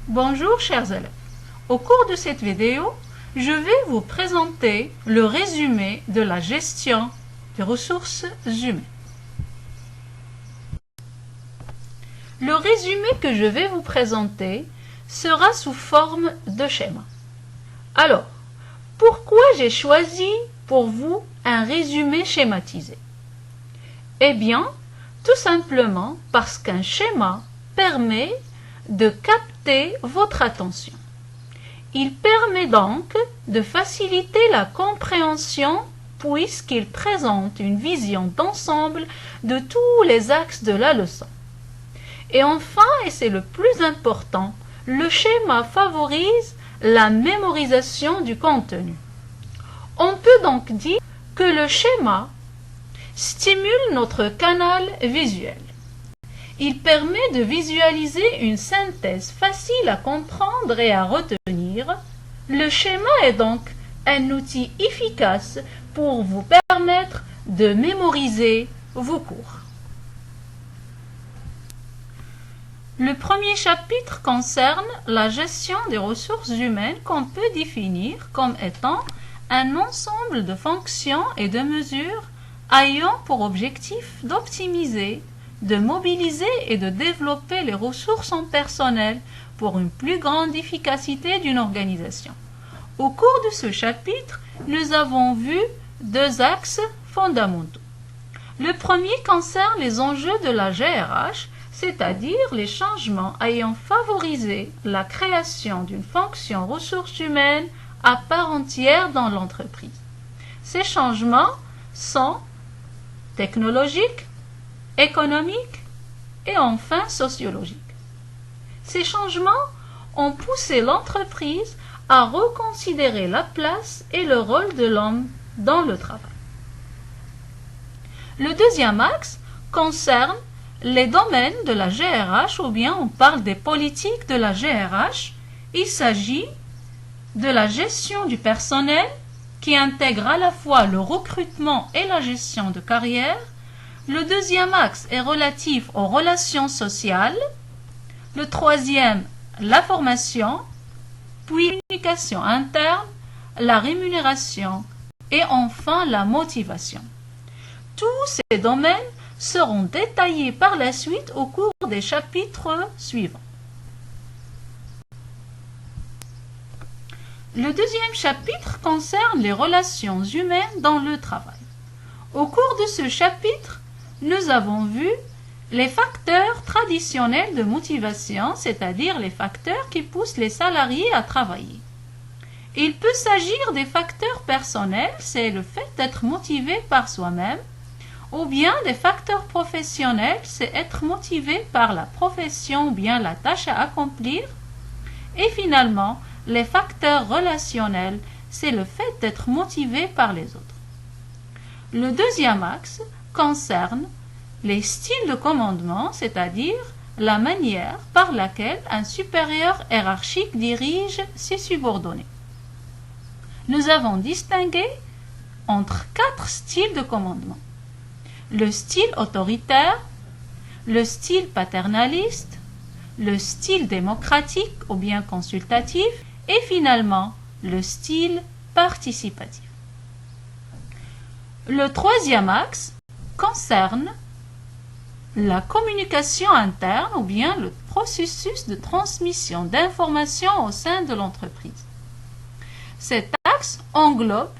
Bonjour chers élèves. Au cours de cette vidéo, je vais vous présenter le résumé de la gestion des ressources humaines. Le résumé que je vais vous présenter sera sous forme de schéma. Alors, pourquoi j'ai choisi pour vous un résumé schématisé? Eh bien, tout simplement parce qu'un schéma permet de capter votre attention. Il permet donc de faciliter la compréhension puisqu'il présente une vision d'ensemble de tous les axes de la leçon. Et enfin, et c'est le plus important, le schéma favorise la mémorisation du contenu. On peut donc dire que le schéma stimule notre canal visuel. Il permet de visualiser une synthèse facile à comprendre et à retenir. Le schéma est donc un outil efficace pour vous permettre de mémoriser vos cours. Le premier chapitre concerne la gestion des ressources humaines qu'on peut définir comme étant un ensemble de fonctions et de mesures ayant pour objectif d'optimiser, de mobiliser et de développer les ressources en personnel pour une plus grande efficacité d'une organisation. Au cours de ce chapitre, nous avons vu deux axes fondamentaux. Le premier concerne les enjeux de la GRH, c'est-à-dire les changements ayant favorisé la création d'une fonction ressources humaines à part entière dans l'entreprise. Ces changements sont technologiques, économiques et enfin sociologiques. Ces changements ont poussé l'entreprise à reconsidérer la place et le rôle de l'homme dans le travail. Le deuxième axe concerne les domaines de la GRH, ou bien on parle des politiques de la GRH. Il s'agit de la gestion du personnel qui intègre à la fois le recrutement et la gestion de carrière. Le deuxième axe est relatif aux relations sociales. Le troisième, la formation, puis la communication interne, la rémunération et enfin la motivation. Tous ces domaines seront détaillés par la suite au cours des chapitres suivants. Le deuxième chapitre concerne les relations humaines dans le travail. Au cours de ce chapitre, nous avons vu les facteurs traditionnels de motivation, c'est-à-dire les facteurs qui poussent les salariés à travailler. Il peut s'agir des facteurs personnels, c'est le fait d'être motivé par soi-même, ou bien des facteurs professionnels, c'est être motivé par la profession ou bien la tâche à accomplir. Et finalement, les facteurs relationnels, c'est le fait d'être motivé par les autres. Le deuxième axe concerne les styles de commandement, c'est-à-dire la manière par laquelle un supérieur hiérarchique dirige ses subordonnés. Nous avons distingué entre 4 styles de commandement. Le style autoritaire, le style paternaliste, le style démocratique ou bien consultatif et finalement le style participatif. Le troisième axe concerne la communication interne ou bien le processus de transmission d'informations au sein de l'entreprise. Cet axe englobe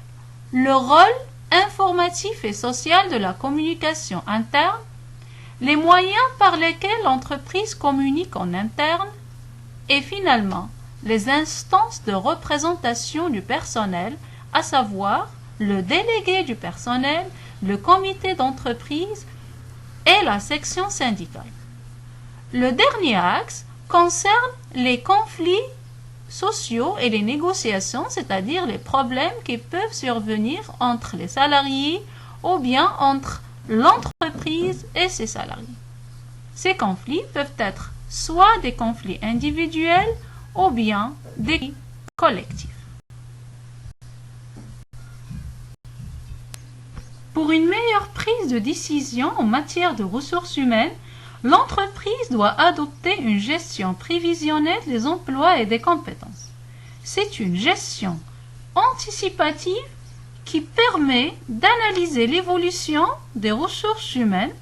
le rôle informatif et social de la communication interne, les moyens par lesquels l'entreprise communique en interne et finalement les instances de représentation du personnel, à savoir le délégué du personnel, le comité d'entreprise et la section syndicale. Le dernier axe concerne les conflits sociaux et les négociations, c'est-à-dire les problèmes qui peuvent survenir entre les salariés ou bien entre l'entreprise et ses salariés. Ces conflits peuvent être soit des conflits individuels ou bien des conflits collectifs. Pour une meilleure prise de décision en matière de ressources humaines, L'entreprise doit adopter une gestion prévisionnelle des emplois et des compétences. C'est une gestion anticipative qui permet d'analyser l'évolution des ressources humaines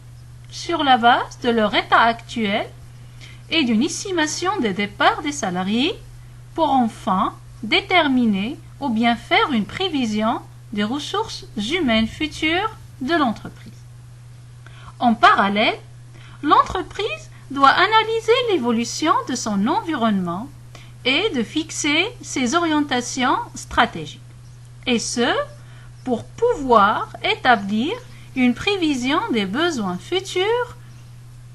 sur la base de leur état actuel et d'une estimation des départs des salariés pour enfin déterminer ou bien faire une prévision des ressources humaines futures de l'entreprise. En parallèle, l'entreprise doit analyser l'évolution de son environnement et de fixer ses orientations stratégiques. Et ce, pour pouvoir établir une prévision des besoins futurs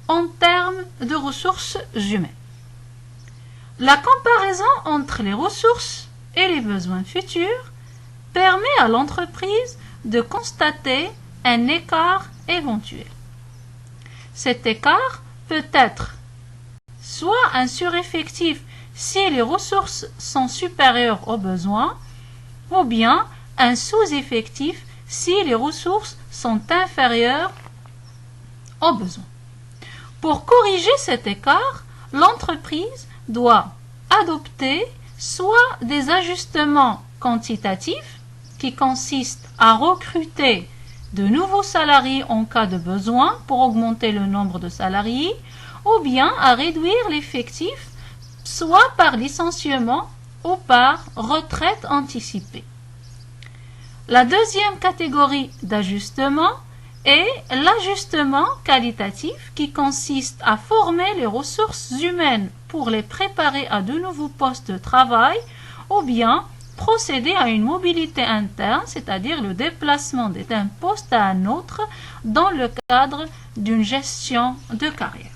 en termes de ressources humaines. La comparaison entre les ressources et les besoins futurs permet à l'entreprise de constater un écart éventuel. Cet écart peut être soit un sureffectif si les ressources sont supérieures aux besoins, ou bien un sous-effectif si les ressources sont inférieures aux besoins. Pour corriger cet écart, l'entreprise doit adopter soit des ajustements quantitatifs qui consistent à recruter de nouveaux salariés en cas de besoin pour augmenter le nombre de salariés, ou bien à réduire l'effectif soit par licenciement ou par retraite anticipée. La deuxième catégorie d'ajustement est l'ajustement qualitatif qui consiste à former les ressources humaines pour les préparer à de nouveaux postes de travail ou bien procéder à une mobilité interne, c'est-à-dire le déplacement d'un poste à un autre dans le cadre d'une gestion de carrière.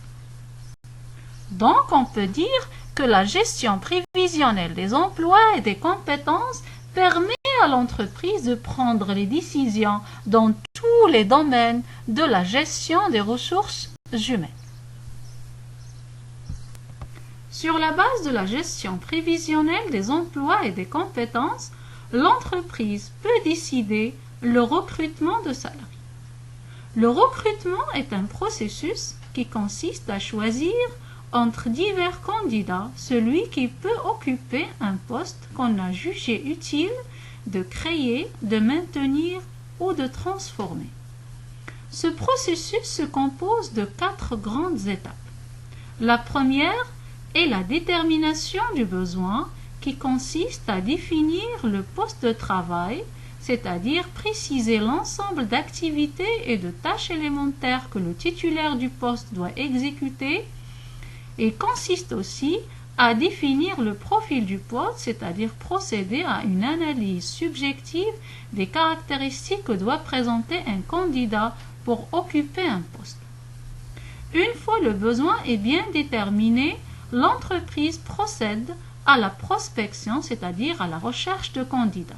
Donc, on peut dire que la gestion prévisionnelle des emplois et des compétences permet à l'entreprise de prendre les décisions dans tous les domaines de la gestion des ressources humaines. Sur la base de la gestion prévisionnelle des emplois et des compétences, l'entreprise peut décider le recrutement de salariés. Le recrutement est un processus qui consiste à choisir entre divers candidats celui qui peut occuper un poste qu'on a jugé utile de créer, de maintenir ou de transformer. Ce processus se compose de 4 grandes étapes. La première est la détermination du besoin qui consiste à définir le poste de travail, c'est-à-dire préciser l'ensemble d'activités et de tâches élémentaires que le titulaire du poste doit exécuter, et consiste aussi à définir le profil du poste, c'est-à-dire procéder à une analyse subjective des caractéristiques que doit présenter un candidat pour occuper un poste. Une fois le besoin est bien déterminé, l'entreprise procède à la prospection, c'est-à-dire à la recherche de candidats.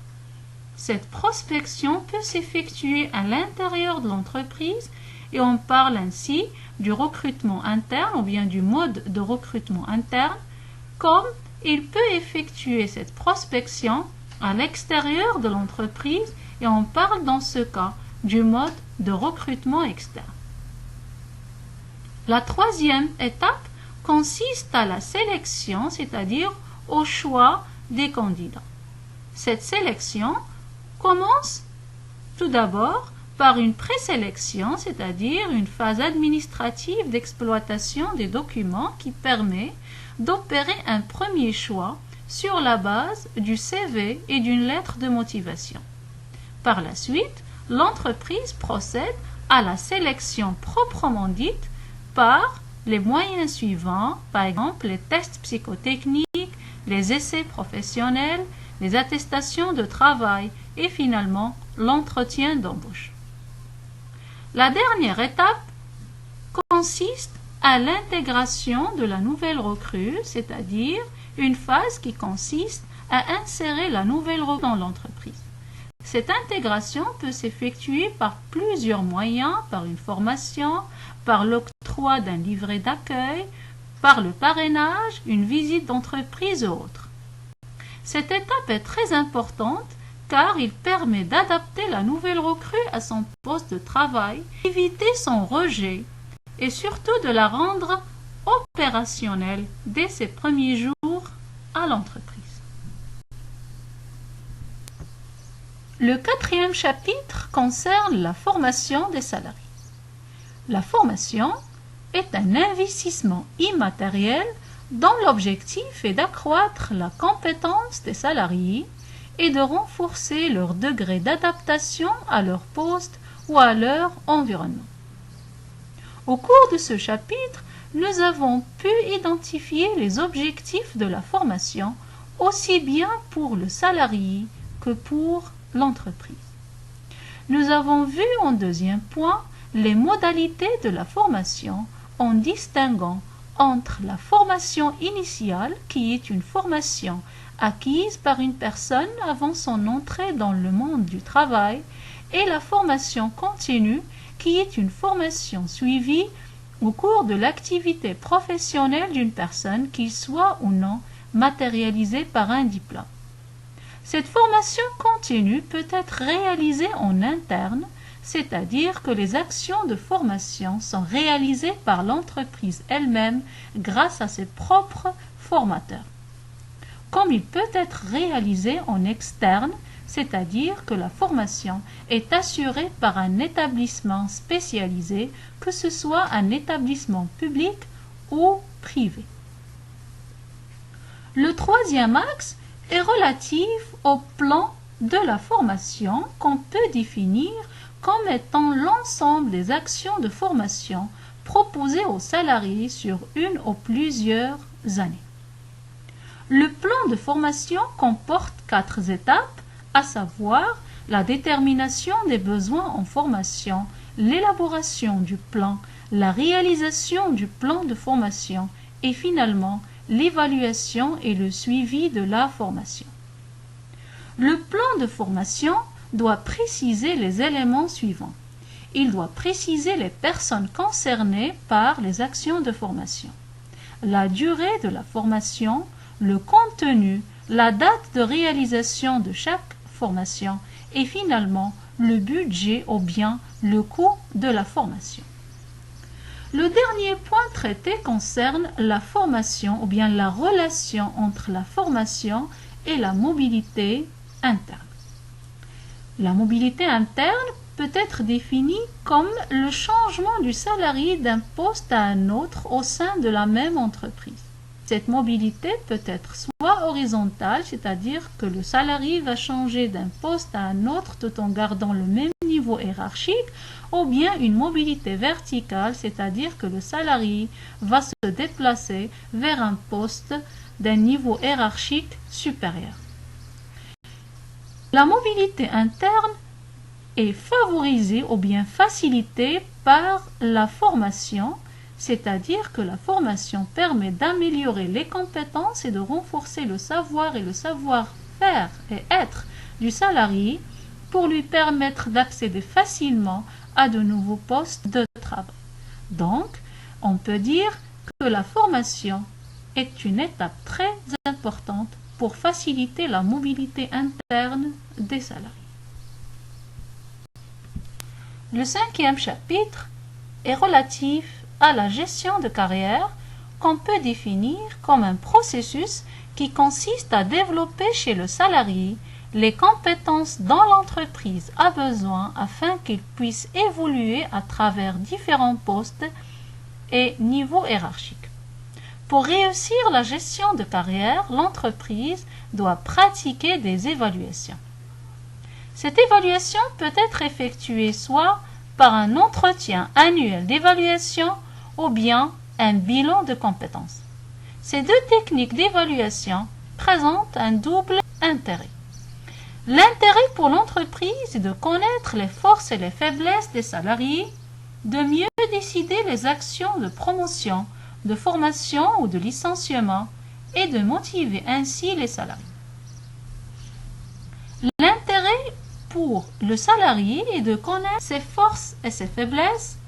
Cette prospection peut s'effectuer à l'intérieur de l'entreprise et on parle ainsi du recrutement interne ou bien du mode de recrutement interne, comme il peut effectuer cette prospection à l'extérieur de l'entreprise et on parle dans ce cas du mode de recrutement externe. La troisième étape consiste à la sélection, c'est-à-dire au choix des candidats. Cette sélection commence tout d'abord par une présélection, c'est-à-dire une phase administrative d'exploitation des documents qui permet d'opérer un premier choix sur la base du CV et d'une lettre de motivation. Par la suite, l'entreprise procède à la sélection proprement dite par les moyens suivants, par exemple les tests psychotechniques, les essais professionnels, les attestations de travail et finalement l'entretien d'embauche. La dernière étape consiste à l'intégration de la nouvelle recrue, c'est-à-dire une phase qui consiste à insérer la nouvelle recrue dans l'entreprise. Cette intégration peut s'effectuer par plusieurs moyens, par une formation, par l'octroi d'un livret d'accueil, par le parrainage, une visite d'entreprise ou autre. Cette étape est très importante car il permet d'adapter la nouvelle recrue à son poste de travail, éviter son rejet et surtout de la rendre opérationnelle dès ses premiers jours à l'entreprise. Le 4e chapitre concerne la formation des salariés. La formation est un investissement immatériel dont l'objectif est d'accroître la compétence des salariés et de renforcer leur degré d'adaptation à leur poste ou à leur environnement. Au cours de ce chapitre, nous avons pu identifier les objectifs de la formation aussi bien pour le salarié que pour l'entreprise. Nous avons vu en deuxième point les modalités de la formation en distinguant entre la formation initiale, qui est une formation acquise par une personne avant son entrée dans le monde du travail, et la formation continue, qui est une formation suivie au cours de l'activité professionnelle d'une personne, qu'il soit ou non matérialisée par un diplôme. Cette formation continue peut être réalisée en interne, c'est-à-dire que les actions de formation sont réalisées par l'entreprise elle-même grâce à ses propres formateurs. Comme il peut être réalisé en externe, c'est-à-dire que la formation est assurée par un établissement spécialisé, que ce soit un établissement public ou privé. Le 3e axe est relatif au plan de la formation qu'on peut définir comme étant l'ensemble des actions de formation proposées aux salariés sur une ou plusieurs années. Le plan de formation comporte 4 étapes, à savoir la détermination des besoins en formation, l'élaboration du plan, la réalisation du plan de formation et finalement l'évaluation et le suivi de la formation. Le plan de formation doit préciser les éléments suivants. Il doit préciser les personnes concernées par les actions de formation, la durée de la formation, le contenu, la date de réalisation de chaque formation et finalement le budget ou bien le coût de la formation. Le dernier point traité concerne la formation ou bien la relation entre la formation et la mobilité interne. La mobilité interne peut être définie comme le changement du salarié d'un poste à un autre au sein de la même entreprise. Cette mobilité peut être soit horizontale, c'est-à-dire que le salarié va changer d'un poste à un autre tout en gardant le même niveau hiérarchique, ou bien une mobilité verticale, c'est-à-dire que le salarié va se déplacer vers un poste d'un niveau hiérarchique supérieur. La mobilité interne est favorisée ou bien facilitée par la formation, c'est-à-dire que la formation permet d'améliorer les compétences et de renforcer le savoir et le savoir-faire et être du salarié pour lui permettre d'accéder facilement à de nouveaux postes de travail. Donc, on peut dire que la formation est une étape très importante pour faciliter la mobilité interne des salariés. Le 5e chapitre est relatif à la gestion de carrière qu'on peut définir comme un processus qui consiste à développer chez le salarié les compétences dont l'entreprise a besoin afin qu'il puisse évoluer à travers différents postes et niveaux hiérarchiques. Pour réussir la gestion de carrière, l'entreprise doit pratiquer des évaluations. Cette évaluation peut être effectuée soit par un entretien annuel d'évaluation ou bien un bilan de compétences. Ces 2 techniques d'évaluation présentent un double intérêt. L'intérêt pour l'entreprise est de connaître les forces et les faiblesses des salariés, de mieux décider les actions de promotion, de formation ou de licenciement et de motiver ainsi les salariés. L'intérêt pour le salarié est de connaître ses forces et ses faiblesses,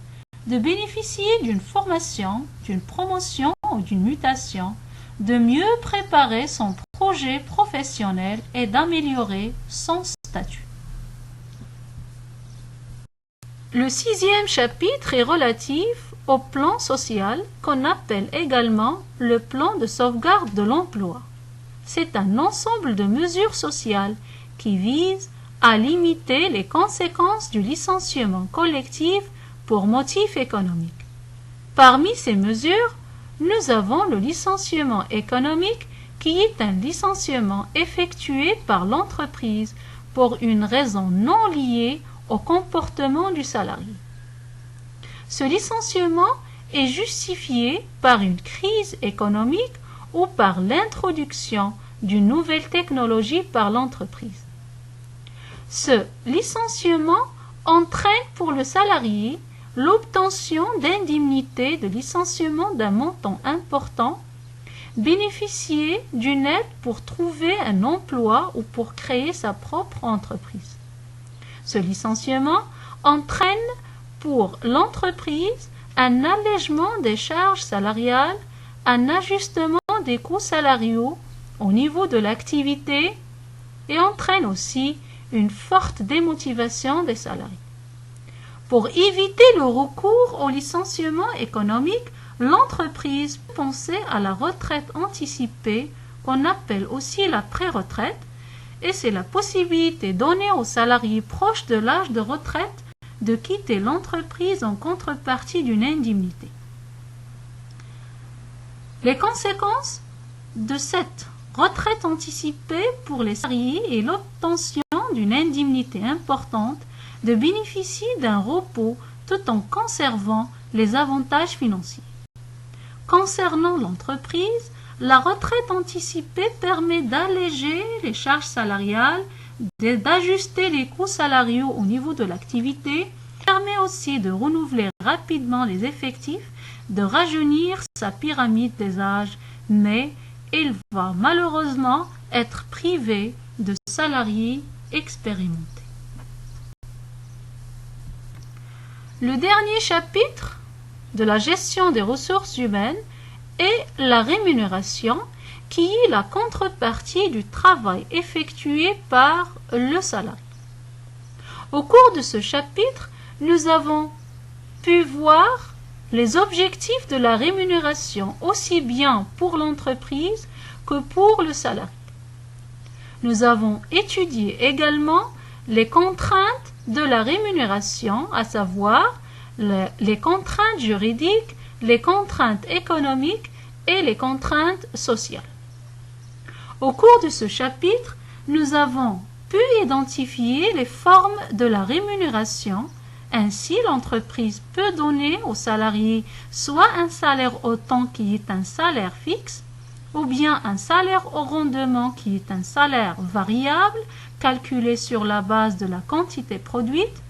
de bénéficier d'une formation, d'une promotion ou d'une mutation, de mieux préparer son projet professionnel et d'améliorer son statut. Le 6e chapitre est relatif au plan social qu'on appelle également le plan de sauvegarde de l'emploi. C'est un ensemble de mesures sociales qui visent à limiter les conséquences du licenciement collectif pour motif économique. Parmi ces mesures, nous avons le licenciement économique qui est un licenciement effectué par l'entreprise pour une raison non liée au comportement du salarié. Ce licenciement est justifié par une crise économique ou par l'introduction d'une nouvelle technologie par l'entreprise. Ce licenciement entraîne pour le salarié l'obtention d'indemnités de licenciement d'un montant important, bénéficier d'une aide pour trouver un emploi ou pour créer sa propre entreprise. Ce licenciement entraîne pour l'entreprise un allègement des charges salariales, un ajustement des coûts salariaux au niveau de l'activité et entraîne aussi une forte démotivation des salariés. Pour éviter le recours au licenciement économique, l'entreprise pensait à la retraite anticipée, qu'on appelle aussi la pré-retraite, et c'est la possibilité donnée aux salariés proches de l'âge de retraite de quitter l'entreprise en contrepartie d'une indemnité. Les conséquences de cette retraite anticipée pour les salariés est l'obtention d'une indemnité importante, de bénéficier d'un repos tout en conservant les avantages financiers. Concernant l'entreprise, la retraite anticipée permet d'alléger les charges salariales, d'ajuster les coûts salariaux au niveau de l'activité, permet aussi de renouveler rapidement les effectifs, de rajeunir sa pyramide des âges, mais il va malheureusement être privé de salariés expérimentés. Le dernier chapitre de la gestion des ressources humaines est la rémunération, qui est la contrepartie du travail effectué par le salarié. Au cours de ce chapitre, nous avons pu voir les objectifs de la rémunération aussi bien pour l'entreprise que pour le salarié. Nous avons étudié également les contraintes de la rémunération, à savoir les contraintes juridiques, les contraintes économiques et les contraintes sociales. Au cours de ce chapitre, nous avons pu identifier les formes de la rémunération. Ainsi, l'entreprise peut donner aux salariés soit un salaire au temps qui est un salaire fixe, ou bien un salaire au rendement qui est un salaire variable calculé sur la base de la quantité produite,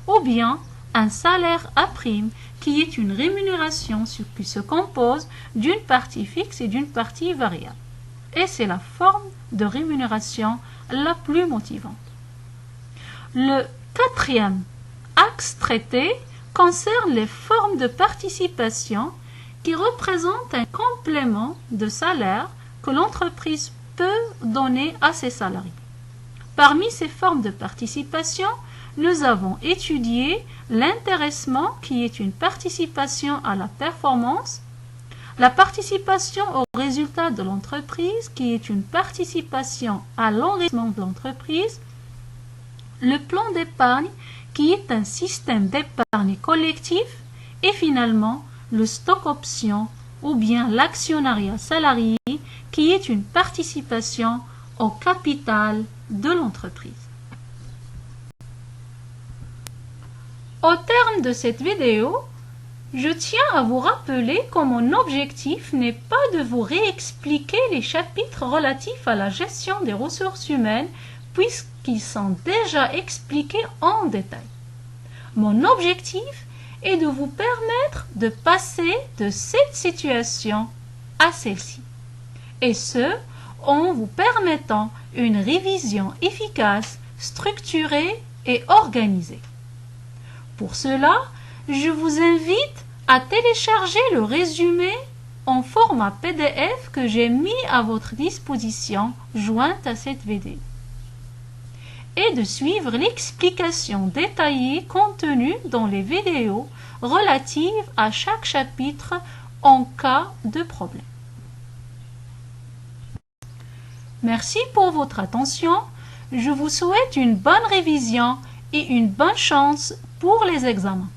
ou bien un salaire à prime qui est une rémunération qui se compose d'une partie fixe et d'une partie variable. Et c'est la forme de rémunération la plus motivante. Le quatrième axe traité concerne les formes de participation qui représentent un complément de salaire que l'entreprise peut donner à ses salariés. Parmi ces formes de participation, nous avons étudié l'intéressement qui est une participation à la performance, la participation au résultat de l'entreprise qui est une participation à l'enrichissement de l'entreprise, le plan d'épargne qui est un système d'épargne collectif et finalement le stock option ou bien l'actionnariat salarié qui est une participation au capital de l'entreprise. Au terme de cette vidéo, je tiens à vous rappeler que mon objectif n'est pas de vous réexpliquer les chapitres relatifs à la gestion des ressources humaines puisqu'ils sont déjà expliqués en détail. Mon objectif est de vous permettre de passer de cette situation à celle-ci, et ce, en vous permettant une révision efficace, structurée et organisée. Pour cela, je vous invite à télécharger le résumé en format PDF que j'ai mis à votre disposition jointe à cette vidéo. et de suivre l'explication détaillée contenue dans les vidéos relatives à chaque chapitre en cas de problème. Merci pour votre attention. Je vous souhaite une bonne révision et une bonne chance pour les examens.